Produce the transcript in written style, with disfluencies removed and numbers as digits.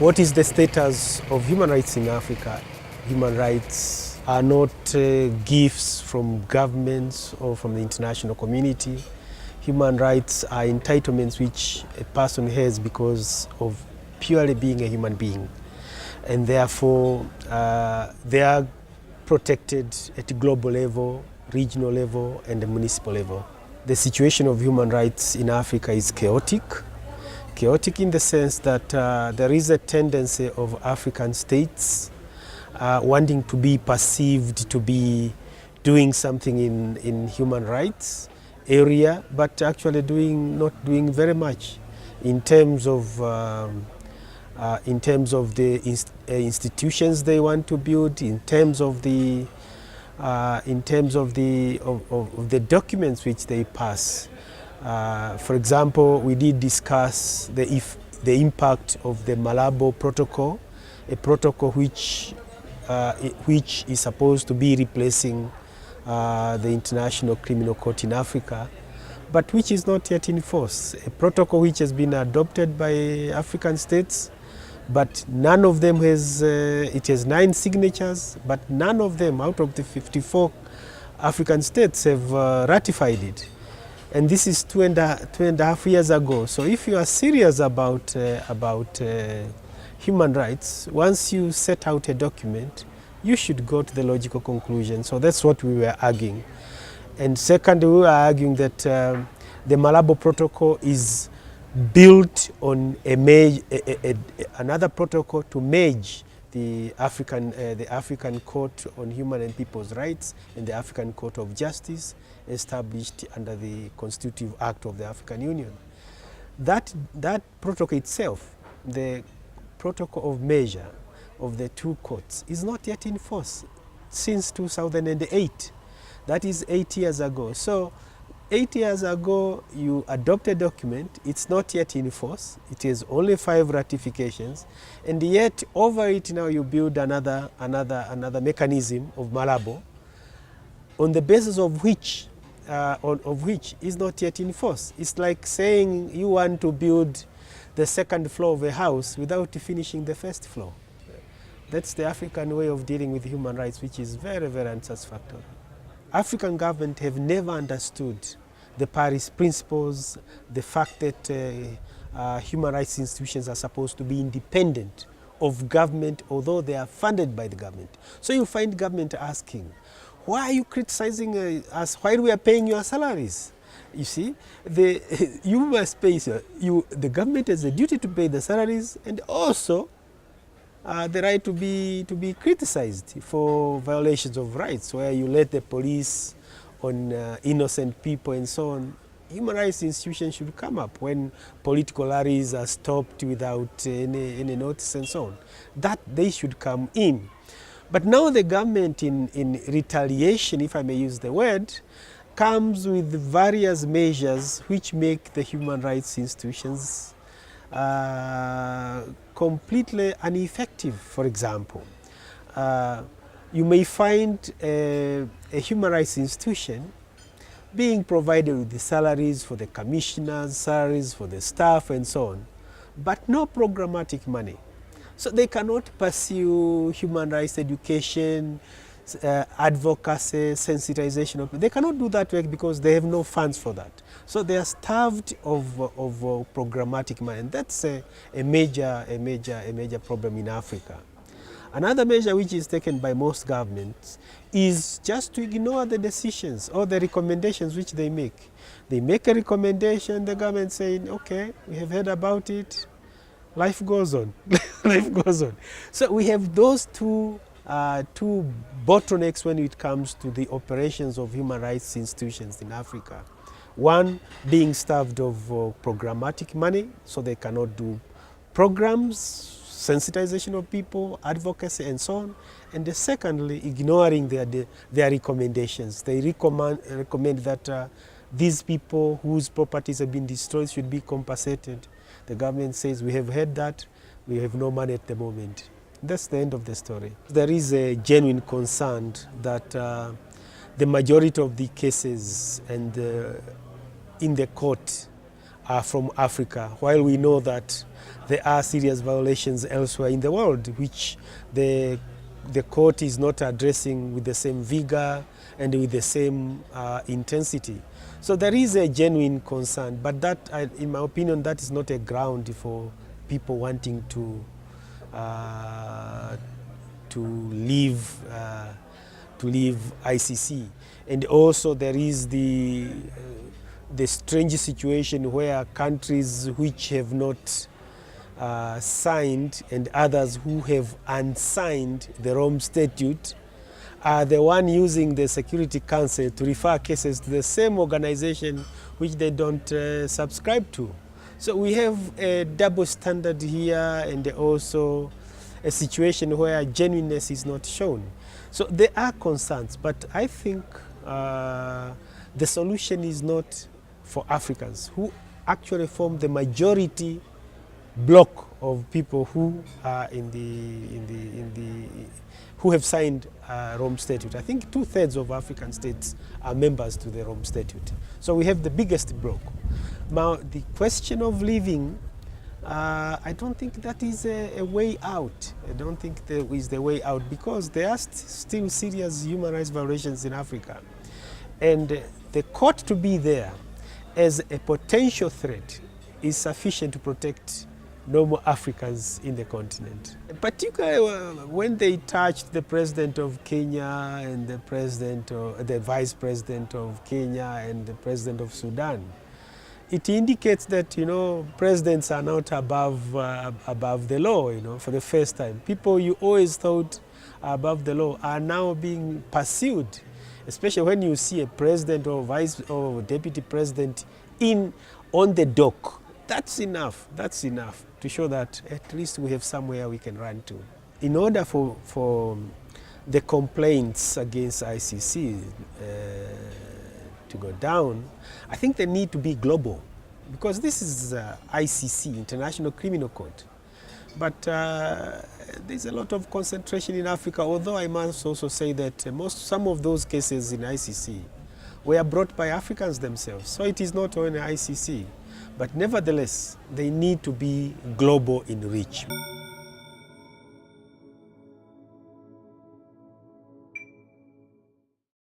What is the status of human rights in Africa? Human rights are not gifts from governments or from the international community. Human rights are entitlements which a person has because of purely being a human being. And therefore, they are protected at a global level, regional level, and the municipal level. The situation of human rights in Africa is chaotic. Chaotic in the sense that there is a tendency of African states wanting to be perceived to be doing something in human rights area, but actually not doing very much in terms of the institutions they want to build, in terms of the documents which they pass. For example, we did discuss the impact of the Malabo Protocol, a protocol which is supposed to be replacing the International Criminal Court in Africa, but which is not yet in force. A protocol which has been adopted by African states, but none of them has, it has 9 signatures, but none of them out of the 54 African states have ratified it. And this is two and a half years ago. So if you are serious about human rights, once you set out a document, you should go to the logical conclusion. So that's what we were arguing. And second, we were arguing that the Malabo Protocol is built on another protocol to merge the African Court on Human and People's Rights and the African Court of Justice established under the Constitutive Act of the African Union. That protocol itself, the protocol of measure of the two courts, is not yet in force since 2008. That is 8 years ago. So 8 years ago, you adopt a document, it's not yet in force, it has only 5 ratifications, and yet over it now you build another mechanism of Malabo, on the basis of which is not yet in force. It's like saying you want to build the second floor of a house without finishing the first floor. That's the African way of dealing with human rights, which is very, very unsatisfactory. African governments have never understood the Paris principles, the fact that human rights institutions are supposed to be independent of government, although they are funded by the government. So you find government asking, why are you criticizing us while we are paying your salaries? You see, you must pay, the government has a duty to pay the salaries and also the right to be criticized for violations of rights, where you let the police on innocent people and so on. Human rights institutions should come up when political rallies are stopped without any notice and so on. That they should come in. But now the government, in retaliation, if I may use the word, comes with various measures which make the human rights institutions completely ineffective. For example, you may find a human rights institution being provided with the salaries for the commissioners, salaries for the staff and so on, but no programmatic money. So they cannot pursue human rights education, advocacy, sensitization. They cannot do that work because they have no funds for that. So they are starved of programmatic money, and that's a major problem in Africa. Another measure which is taken by most governments is just to ignore the decisions or the recommendations which they make. They make a recommendation, the government saying, okay, we have heard about it, life goes on. Life goes on. So we have those two bottlenecks when it comes to the operations of human rights institutions in Africa. One, being starved of programmatic money, so they cannot do programs, sensitization of people, advocacy and so on. And secondly, ignoring their recommendations. They recommend that these people whose properties have been destroyed should be compensated. The government says, we have heard that, we have no money at the moment. That's the end of the story. There is a genuine concern that the majority of the cases in the court are from Africa, while we know that there are serious violations elsewhere in the world, which the court is not addressing with the same vigor and with the same intensity. So there is a genuine concern, but that, in my opinion, that is not a ground for people wanting to leave ICC. And also there is the strange situation where countries which have not signed and others who have unsigned the Rome Statute are the one using the Security Council to refer cases to the same organization which they don't subscribe to. So we have a double standard here, and also a situation where genuineness is not shown. So there are concerns, but I think the solution is not for Africans, who actually form the majority block of people who are who have signed Rome Statute. I think 2/3 of African states are members to the Rome Statute. So we have the biggest block. Now the question of leaving, I don't think that is a way out. I don't think there is the way out, because there are still serious human rights violations in Africa. And the court to be there as a potential threat is sufficient to protect normal Africans in the continent. Particularly when they touched the president of Kenya and the vice president of Kenya and the president of Sudan. It indicates that, you know, presidents are not above the law, you know, for the first time. People you always thought are above the law are now being pursued, especially when you see a president or vice or deputy president on the dock. That's enough to show that at least we have somewhere we can run to. In order for the complaints against ICC to go down, I think they need to be global, because this is ICC, International Criminal Court. But there's a lot of concentration in Africa, although I must also say that some of those cases in ICC were brought by Africans themselves. So it is not only ICC, but nevertheless, they need to be global in reach.